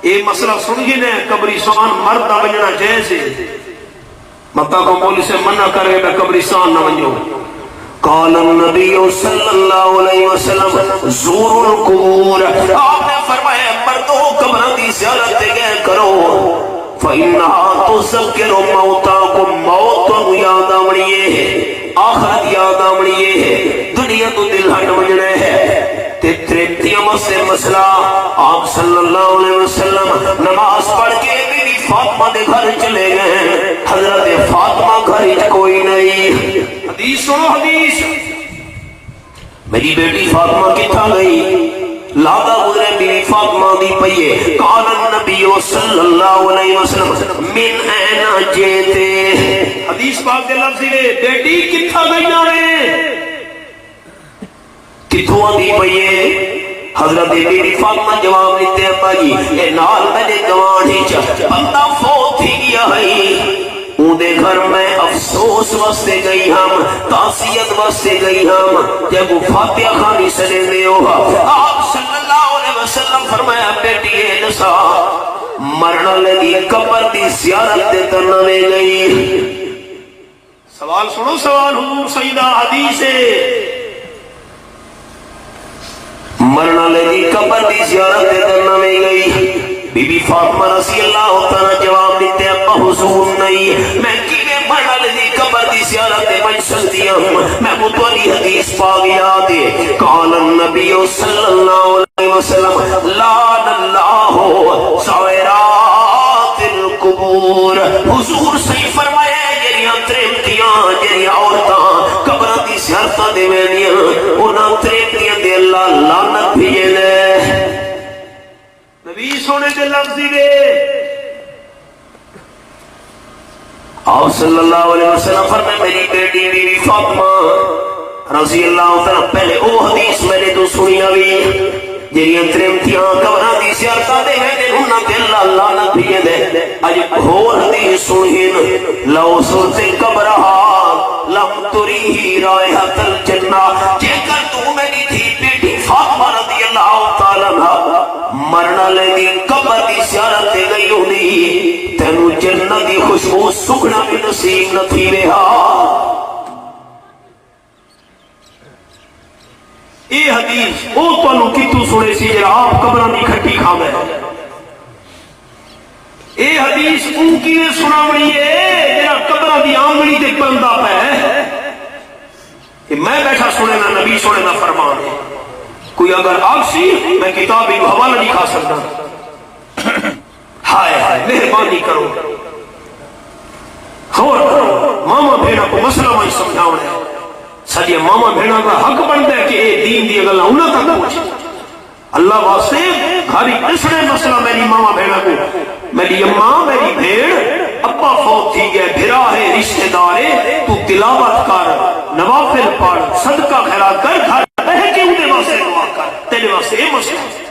یہ مسئلہ سنگی نے قبرستان مرد نہ بننا جائز ہے، مکہ کو مول سے منع کرے گا قبرستان نہ بنو۔ قال النبی صلی اللہ علیہ وسلم زور القبور، آپ نے فرمایا مردوں قبروں کی زیارت گئے کرو، فإنها تذکر موتاکم، موت تو یاد آمنی ہے، آخرت یاد آمنی ہے، دنیا تو دل ہٹ بجنے ہے۔ تریتیاں سے مسئلہ آپ صلی اللہ علیہ وسلم نماز پڑھ کے بی بی فاطمہ دے گھر چلے گئے، حضرت فاطمہ گھر کوئی نہیں۔ حدیث سنو حدیث، میری بیٹی فاطمہ کتھا گئی؟ لادا گزرے بی بی فاطمہ دی پئیے۔ قال النبی صلی اللہ علیہ وسلم من این جیتے، حدیث پاک دے لفظ دے بیٹی کتھا گئی آنے کتھوں دی پئیے؟ حضرت بی بی فاطمہ جواب دیتے ابا جی اے نال میرے گوان ہی بندہ فوت تھی گیا ہے، اون دے گھر میں افسوس واسطے گئی ہم، تعصیت واسطے گئی ہم، جب وہ فاتحہ خانی سنے دے ہو۔ آپ صلی اللہ علیہ وسلم فرمایا بیٹی اے نسا مرنا لگی قبر دی زیارت دے تنوے گئی۔ سوال سنو سوال حضور سیدہ حدیث ہے، مرنا لگی قبر دی زیارت دے کرنا میں گئی۔ بی بی فاطمہ رضی اللہ تعالیٰ جواب دیتے ابا حضور نہیں، میں کیویں مرنا لگی قبر دی زیارت دے بن سکتی ہوں، میں متولی حدیث پاک یاد ہے۔ قال النبی صلی اللہ علیہ وسلم لعن اللہ زائرات القبور، حضور صحیح فرمایا جڑیاں تریمتیاں جڑیاں عورتاں قبراں دی زیارتاں دے ویندیاں انہاں تریمتیاں دے اللہ لعنت بھیجے لے۔ نبی سونے دے لفظی دے آپ صلی اللہ علیہ وسلم فرمائے میری بیٹی بی بی فاطمہ رضی اللہ تعالیٰ پہلے او حدیث میرے تو سنی ہوئی جڑیاں تریمتیاں قبراں دی زیارتاں دے ویندے انہاں دے اللہ لعنت بھیجے لے۔ اج ہور حدیث سنین لو سلتے قبرہا لم تریہی رائحت الجنہ، جے کر تو میری تھی بیٹی فاطمہ رضی اللہ تعالیٰ مرنا لگی قبر دی زیارت دے گئی ہونی تینو جنت دی خوشبو سکھنا بھی نصیب نہ تھی رہا۔ یہ حدیث او تانوں کتوں سنے سی جڑا آپ قبراں دی کھٹی کھا گئے، اے حدیث ان کی سناونی ہے جڑا قبراں دی آنگنی تے پرندہ پے کہ میں بیٹھا سنے نہ نبی سنے نہ فرمان ہے۔ کوئی اگر آپ سی میں کتابی حوالہ نہیں کھا سکتا، ہائے ہائے مہربانی کرو خور کرو، ماما بھیڑا کو مسئلہ میں سمجھاؤں ہے، سجے ماما بھیڑا کا حق بنتا ہے کہ اے دین دی اگلا انہاں تک پہنچے۔ اللہ واسطے گھاری کسنے مسئلہ میری ماما بھیڑا کو، میری اماں میری بھیڑ ابا فوت تھی گئے، بھرا ہے رشتہ دار ہے، تو تلاوت کر نوافل پڑھ صدقہ خیرات کر، گھر رہ کے انہیں واسطے دعا کر، تیرے واسطے یہ مسئلہ